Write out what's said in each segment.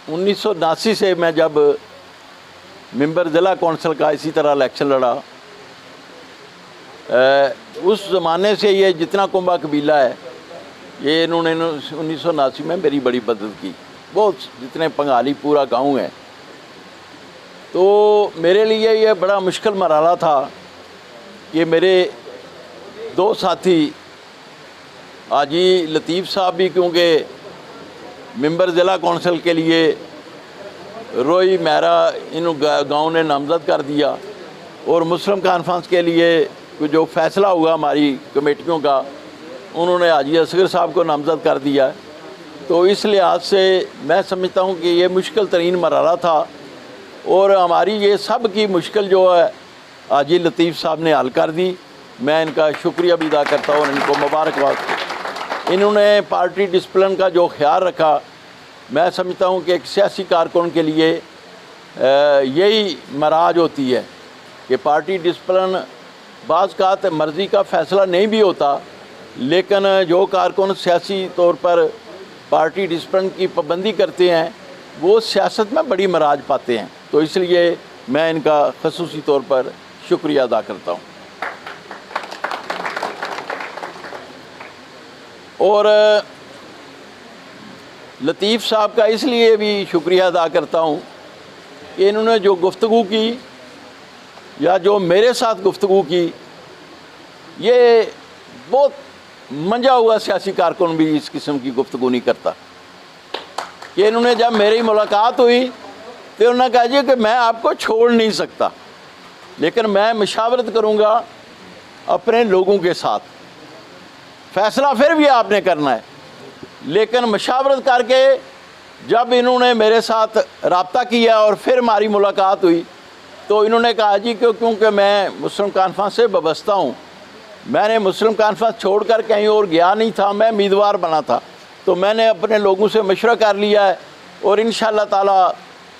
1979 से मैं जब मेंबर ज़िला कौंसिल का इसी तरह इलेक्शन लड़ा, उस ज़माने से ये जितना कुंबा कबीला है ये इन्होंने 1979 में मेरी बड़ी मदद की। बहुत जितने पंगाली पूरा गांव है, तो मेरे लिए ये बड़ा मुश्किल मरहला था कि मेरे दो साथी हाजी लतीफ़ साहब भी, क्योंकि मेंबर ज़िला कौंसिल के लिए रोई मेरा इन गांव ने नामज़द कर दिया, और मुस्लिम कॉन्फ्रेंस के लिए जो फ़ैसला हुआ हमारी कमेटियों का, उन्होंने हाजी असगर साहब को नामज़द कर दिया। तो इस लिहाज से मैं समझता हूँ कि ये मुश्किल तरीन मरहला था, और हमारी ये सब की मुश्किल जो है हाजी लतीफ़ साहब ने हल कर दी। मैं इनका शुक्रिया भी अदा करता हूँ और इनको मुबारकबाद। इन्होंने पार्टी डिसिप्लिन का जो ख्याल रखा, मैं समझता हूँ कि एक सियासी कारकुन के लिए यही मराज होती है कि पार्टी डिसिप्लिन बाज़ का मर्ज़ी का फ़ैसला नहीं भी होता, लेकिन जो कारकुन सियासी तौर पर पार्टी डिसिप्लिन की पाबंदी करते हैं वो सियासत में बड़ी मराज पाते हैं। तो इसलिए मैं इनका ख़ुसूसी तौर पर शुक्रिया अदा करता हूँ। और लतीफ़ साहब का इसलिए भी शुक्रिया अदा करता हूँ कि इन्होंने जो गुफ्तगू की या जो मेरे साथ गुफ्तगू की, ये बहुत मंजा हुआ सियासी कारकुन भी इस किस्म की गुफ्तगू नहीं करता। कि इन्होंने जब मेरी मुलाकात हुई तो उन्होंने कहा जी कि मैं आपको छोड़ नहीं सकता, लेकिन मैं मशावरत करूँगा अपने लोगों के साथ, फ़ैसला फिर भी आपने करना है। लेकिन मशावरत करके जब इन्होंने मेरे साथ रब्ता किया और फिर हमारी मुलाकात हुई, तो इन्होंने कहा जी क्योंकि मैं मुस्लिम कॉन्फ्रेंस से वाबस्ता हूँ, मैंने मुस्लिम कॉन्फ्रेंस छोड़कर कहीं और गया नहीं था, मैं उम्मीदवार बना था, तो मैंने अपने लोगों से मशवरा कर लिया है और इंशाअल्लाह ताला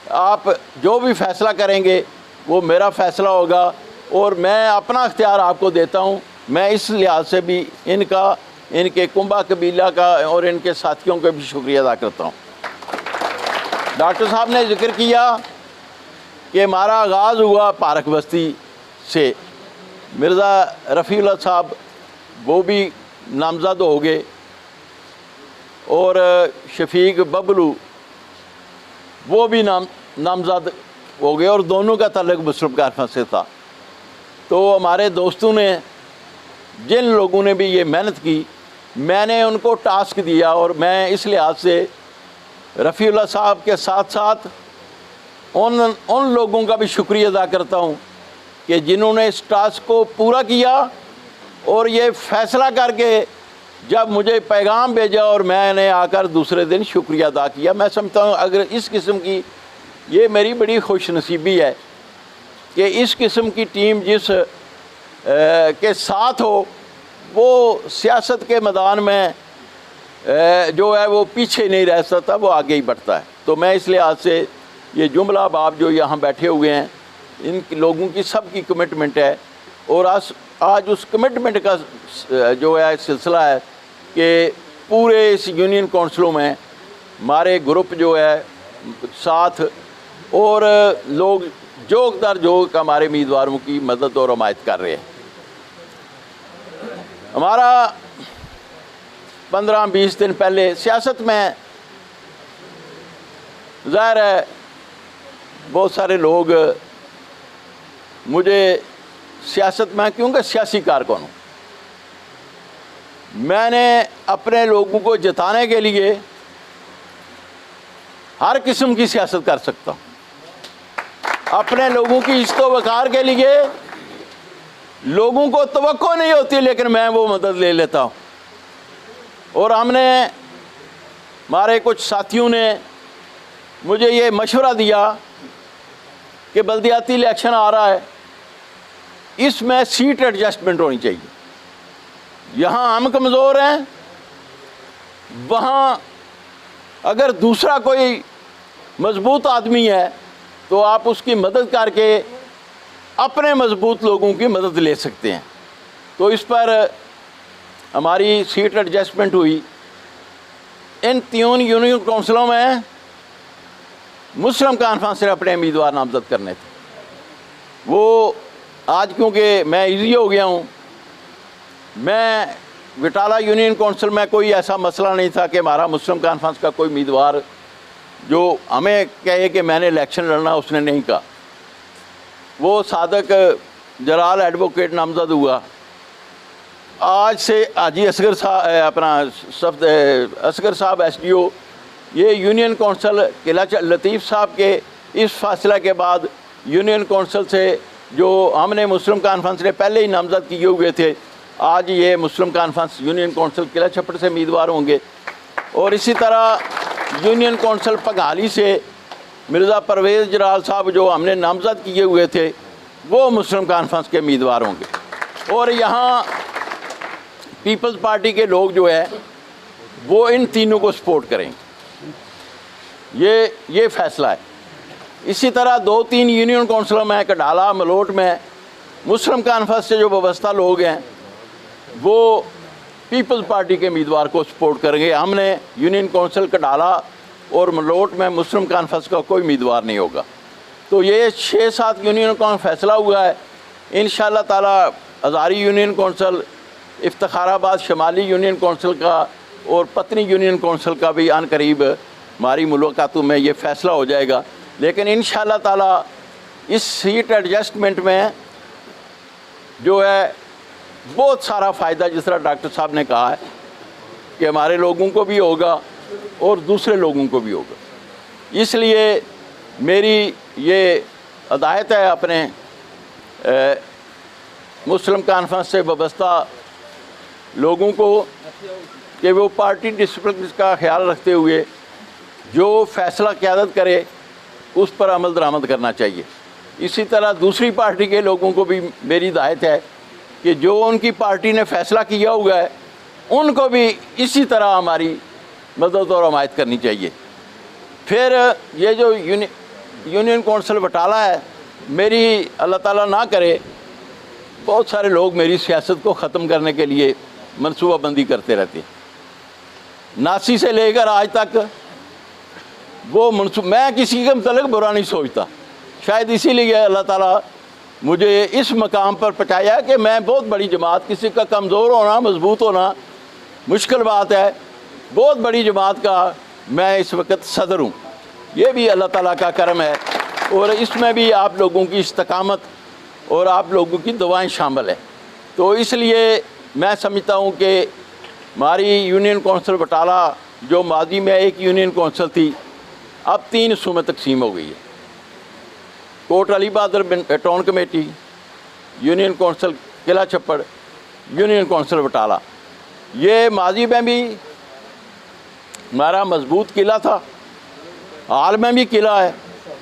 आप जो भी फ़ैसला करेंगे वो मेरा फ़ैसला होगा, और मैं अपना इख्तियार आपको देता हूँ। मैं इस लिहाज से भी इनके कुंबा कबीला का और इनके साथियों का भी शुक्रिया अदा करता हूँ। डॉक्टर साहब ने जिक्र किया कि हमारा आगाज़ हुआ पारक बस्ती से, मिर्ज़ा रफ़ीउल्लाह साहब वो भी नामज़द हो गए और शफीक बबलू वो भी नामज़द हो गए, और दोनों का ताल्लुक़ मुस्लिम कॉन्फ्रेंस से था। तो हमारे दोस्तों ने, जिन लोगों ने भी ये मेहनत की, मैंने उनको टास्क दिया, और मैं इस लिहाज से रफ़ीउल्लाह साहब के साथ साथ उन लोगों का भी शुक्रिया अदा करता हूँ कि जिन्होंने इस टास्क को पूरा किया और ये फ़ैसला करके जब मुझे पैगाम भेजा और मैंने आकर दूसरे दिन शुक्रिया अदा किया। मैं समझता हूँ अगर इस किस्म की, ये मेरी बड़ी खुशनसीबी है कि इस किस्म की टीम जिस के साथ हो, वो सियासत के मैदान में जो है वो पीछे नहीं रह सकता, वो आगे ही बढ़ता है। तो मैं इस लिहाज से ये जुमला आप जो यहाँ बैठे हुए हैं, इन लोगों की सब की कमिटमेंट है, और आज उस कमिटमेंट का जो है सिलसिला है कि पूरे इस यूनियन काउंसिलों में हमारे ग्रुप जो है साथ, और लोग जोक दर जोक हमारे उम्मीदवारों की मदद और हमायत कर रहे हैं। हमारा 15-20 दिन पहले सियासत में ज़ाहिर है बहुत सारे लोग मुझे सियासत में, क्योंकि सियासी कारकुन हूँ, मैंने अपने लोगों को जिताने के लिए हर किस्म की सियासत कर सकता हूँ। अपने लोगों की इज्जत वक़ार के लिए लोगों को तवक्को नहीं होती, लेकिन मैं वो मदद ले लेता हूँ। और हमारे कुछ साथियों ने मुझे ये मशवरा दिया कि बल्दियाती इलेक्शन आ रहा है, इसमें सीट एडजस्टमेंट होनी चाहिए। यहाँ हम कमज़ोर हैं, वहाँ अगर दूसरा कोई मजबूत आदमी है तो आप उसकी मदद करके अपने मजबूत लोगों की मदद ले सकते हैं। तो इस पर हमारी सीट एडजस्टमेंट हुई। इन 3 यूनियन काउंसिलों में मुस्लिम कॉन्फ्रेंस से अपने उम्मीदवार नामजद करने थे। वो आज क्योंकि मैं इजी हो गया हूँ, मैं बटाला यूनियन कौंसिल में कोई ऐसा मसला नहीं था कि हमारा मुस्लिम कॉन्फ्रेंस का कोई उम्मीदवार जो हमें कहे कि मैंने इलेक्शन लड़ना, उसने नहीं कहा। वो सादक जलाल एडवोकेट नामजद हुआ। आज से हाजी असगर साहब असगर साहब SDO, ये यूनियन कौंसिल किला लतीफ़ साहब के इस फासला के बाद यूनियन कौंसिल से जो हमने मुस्लिम कॉन्फ्रेंस ने पहले ही नामजद किए हुए थे, आज ये मुस्लिम कॉन्फ्रेंस यूनियन कौंसिल किला छप्पड़ से उम्मीदवार होंगे। और इसी तरह यूनियन कौंसिल पघाली से मिर्ज़ा परवेज़ जलाल साहब जो हमने नामजद किए हुए थे, वो मुस्लिम कॉन्फ्रेंस के उम्मीदवार होंगे। और यहाँ पीपल्स पार्टी के लोग जो है वो इन तीनों को सपोर्ट करेंगे, ये फैसला है। इसी तरह 2-3 यूनियन कौंसिलों में, कडाला मलोट में मुस्लिम कॉन्फ्रेंस से जो व्यवस्था लोग हैं वो पीपल्स पार्टी के उम्मीदवार को सपोर्ट करेंगे। हमने यूनियन कौंसिल कडाला और मलोट में मुस्लिम कॉन्फ्रेंस का कोई उम्मीदवार नहीं होगा। तो ये 6-7 यूनियन का फैसला हुआ है। इंशाअल्लाह ताला हज़ारी यूनियन कौंसिल, इफ्तिखाराबाद शमाली यूनियन कौंसिल का और पत्नी यूनियन कौंसिल का भी आन करीब हमारी मुलाकातों में ये फ़ैसला हो जाएगा। लेकिन इंशाअल्लाह ताला इस सीट एडजस्टमेंट में जो है बहुत सारा फ़ायदा, जिस तरह डॉक्टर साहब ने कहा है कि हमारे लोगों को भी होगा और दूसरे लोगों को भी होगा। इसलिए मेरी ये हदायत है अपने मुस्लिम कॉन्फ्रेंस से वाबस्ता लोगों को कि वो पार्टी डिसिप्लिन का ख्याल रखते हुए जो फ़ैसला क़यादत करे उस पर अमल दरामद करना चाहिए। इसी तरह दूसरी पार्टी के लोगों को भी मेरी हिदायत है कि जो उनकी पार्टी ने फ़ैसला किया हुआ है उनको भी इसी तरह हमारी मदद और हमायत करनी चाहिए। फिर ये जो यूनियन कौंसिल बटाला है, मेरी अल्लाह ताला ना करे बहुत सारे लोग मेरी सियासत को ख़त्म करने के लिए मनसूबाबंदी करते रहते हैं। 89 से लेकर आज तक वो मैं किसी के मतलब बुरा नहीं सोचता। शायद इसीलिए अल्लाह ताला मुझे इस मकाम पर पहुँचाया कि मैं बहुत बड़ी जमात, किसी का कमज़ोर होना मजबूत होना मुश्किल बात है, बहुत बड़ी जमात का मैं इस वक्त सदर हूँ। ये भी अल्लाह ताला का करम है और इसमें भी आप लोगों की इस्तकामत और आप लोगों की दुआएं शामिल है। तो इसलिए मैं समझता हूँ कि हमारी यूनियन कौंसिल बटाला जो माजी में एक यूनियन कौंसिल थी, अब 3 हिस्सों में तकसीम हो गई है। कोट अली बहादुर टाउन कमेटी, यूनियन कौंसिल किला छप्पड़, यूनियन कौंसिल बटाला। ये माजी में भी हमारा मजबूत किला था, हाल में भी किला है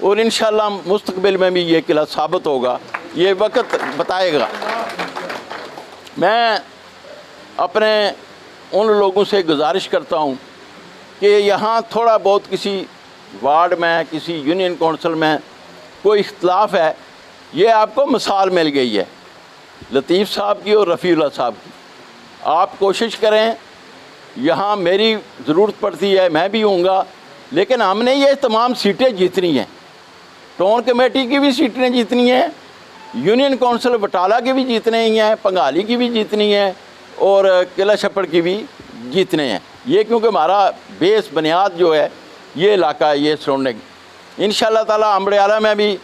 और इंशाअल्लाह मुस्तकबिल में भी ये किला साबित होगा, ये वक्त बताएगा। मैं अपने उन लोगों से गुजारिश करता हूँ कि यहाँ थोड़ा बहुत किसी वार्ड में, किसी यूनियन कौंसिल में कोई इख्तलाफ है, ये आपको मिसाल मिल गई है लतीफ़ साहब की और रफ़ीउल्लाह साहब की। आप कोशिश करें, यहाँ मेरी ज़रूरत पड़ती है, मैं भी हूँगा, लेकिन हमने ये तमाम सीटें जीतनी हैं। टाउन कमेटी की भी सीटें जीतनी हैं, यूनियन कौंसिल बटाला की भी जीतनी ही हैं, पंगाली की भी जीतनी है और किला छप्पड़ की भी जीतने हैं। ये क्योंकि हमारा बेस बुनियाद जो है ये इलाका है, ये सराउंडिंग। इंशाअल्लाह ताला अम्बड़ियाला में भी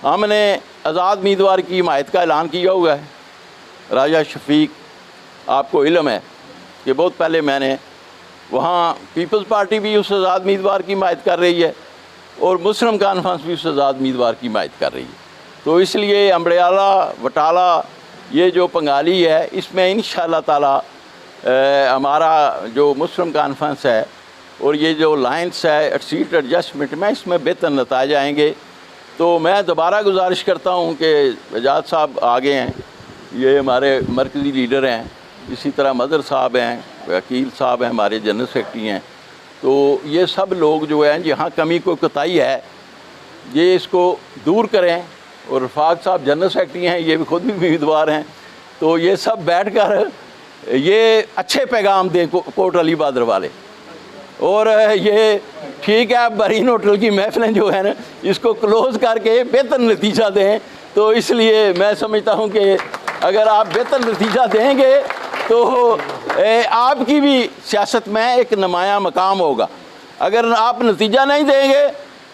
हमने आज़ाद उम्मीदवार की हिमायत का ऐलान किया हुआ है। राजा शफीक, आपको इल्म है कि बहुत पहले मैंने वहाँ पीपल्स पार्टी भी उस आज़ाद उम्मीदवार की हिमायत कर रही है और मुस्लिम कॉन्फ्रेंस भी उस आज़ाद उम्मीदवार की हिमायत कर रही है। तो इसलिए अम्बड़ियाला बटाला ये जो पंगाली है, इसमें इंशाअल्लाह ताला हमारा जो मुस्लिम कॉन्फ्रेंस है और ये जो लाइन्स है सीट एडजस्टमेंट में, इसमें बेहतर नतीजे आएंगे। तो मैं दोबारा गुजारिश करता हूँ कि एजाज साहब आगे हैं, ये हमारे मरकज़ी लीडर हैं, इसी तरह मदर साहब हैं, वकील साहब हैं, हमारे जनरल सेक्रेटरी हैं। तो ये सब लोग जो हैं, जहाँ कमी कोई कोताही है ये इसको दूर करें। और रफाक साहब जनरल सेक्रेटरी हैं, ये भी खुद भी उम्मीदवार हैं। तो ये सब बैठ कर ये अच्छे पैगाम दें कोट अली बहादुर वाले, और ये ठीक है, आप बरीन होटल की महफिलें जो है ना इसको क्लोज़ करके बेहतर नतीजा दें। तो इसलिए मैं समझता हूँ कि अगर आप बेहतर नतीजा देंगे तो आपकी भी सियासत में एक नुमाया मकाम होगा। अगर आप नतीजा नहीं देंगे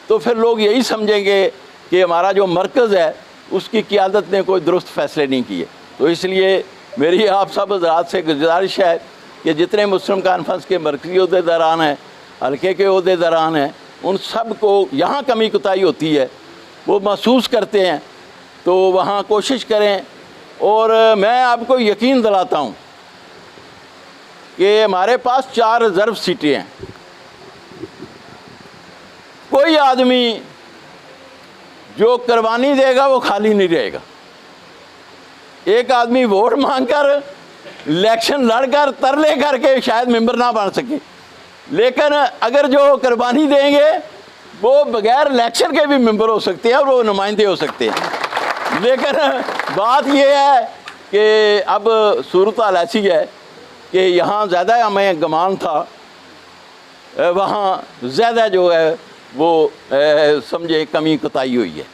तो फिर लोग यही समझेंगे कि हमारा जो मरकज़ है उसकी क़ियादत ने कोई दुरुस्त फ़ैसले नहीं किए। तो इसलिए मेरी आप सब हज़रात से गुजारिश है कि जितने मुस्लिम कॉन्फ्रेंस के मरकज़ी अहदेदारान हैं, हल्के के अहदेदारान हैं, उन सब को यहाँ कमी कुताही होती है, वो महसूस करते हैं, तो वहाँ कोशिश करें। और मैं आपको यकीन दिलाता हूँ कि हमारे पास 4 रिज़र्व सीटें हैं। कोई आदमी जो कुर्बानी देगा वो खाली नहीं रहेगा। एक आदमी वोट मांगकर इलेक्शन लड़कर तरले करके शायद मेंबर ना बन सके, लेकिन अगर जो कुर्बानी देंगे वो बगैर इलेक्शन के भी मेंबर हो सकते हैं और वो नुमाइंदे हो सकते हैं। लेकिन बात ये है कि अब सूरत हाल ऐसी है कि यहाँ ज़्यादा हमें गुमान था, वहाँ ज़्यादा जो है वो समझे कमी कुताही हुई है।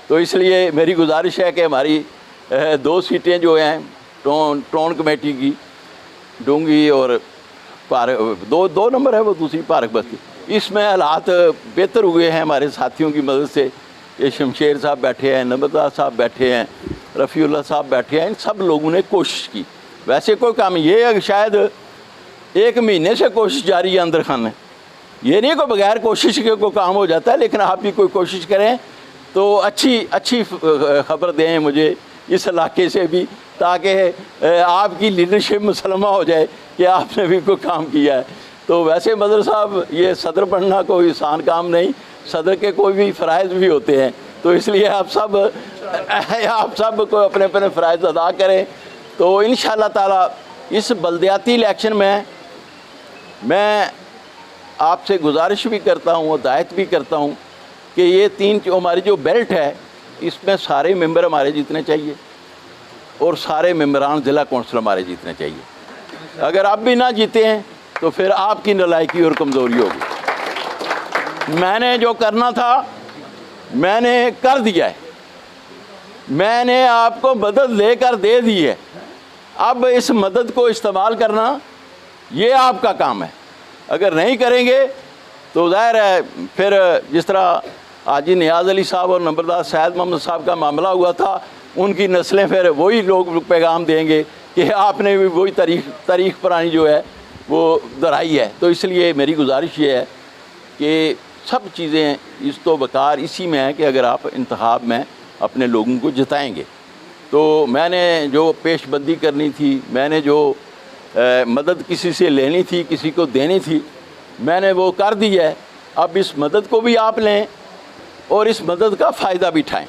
तो इसलिए मेरी गुजारिश है कि हमारी 2 सीटें जो हैं टोन कमेटी की, डूंगी और पार्क, 2 नंबर है वो दूसरी पार्क बस्ती, इसमें हालात बेहतर हुए हैं हमारे साथियों की मदद से। ये शमशेर साहब बैठे हैं, नंबरदार साहब बैठे हैं, रफ़ीउल्लाह साहब बैठे हैं, इन सब लोगों ने कोशिश की। वैसे कोई काम ये शायद 1 महीने से कोशिश जारी है अंदर खाने, ये नहीं को बगैर कोशिश के कोई काम हो जाता है। लेकिन आप भी कोई कोशिश करें तो अच्छी खबर दें मुझे इस इलाके से भी, ताकि आपकी लीडरशिप मुसलमा हो जाए कि आपने भी कोई काम किया है। तो वैसे मदर साहब, ये सदर बनना कोई आसान काम नहीं, सदर के कोई भी फ़राइज़ भी होते हैं। तो इसलिए आप सब को अपने अपने फ़राइज़ अदा करें। तो इंशाअल्लाह ताला इस बल्दियाती इलेक्शन में मैं आपसे गुजारिश भी करता हूँ, हिदायत भी करता हूँ कि ये 3 जो हमारी जो बेल्ट है इसमें सारे मेंबर हमारे जीतने चाहिए और सारे मेंबरान ज़िला कौंसिल हमारे जीतने चाहिए। अगर आप भी ना जीते हैं तो फिर आपकी नालायकी और कमज़ोरी होगी। मैंने जो करना था मैंने कर दिया है, मैंने आपको मदद लेकर दे दी है। अब इस मदद को इस्तेमाल करना ये आपका काम है। अगर नहीं करेंगे तो ज़ाहिर है फिर जिस तरह हाजी नियाज़ अली साहब और नंबरदार सैयद मोहम्मद साहब का मामला हुआ था, उनकी नस्लें फिर वही लोग पैगाम देंगे कि आपने भी वही तारीख पुरानी जो है वो दोहराई है। तो इसलिए मेरी गुजारिश ये है कि सब चीज़ें इस तो बकार इसी में है कि अगर आप इंतखाब में अपने लोगों को जिताएंगे। तो मैंने जो पेशबंदी करनी थी, मैंने जो मदद किसी से लेनी थी, किसी को देनी थी, मैंने वो कर दी है। अब इस मदद को भी आप लें और इस मदद का फ़ायदा भी उठाएँ।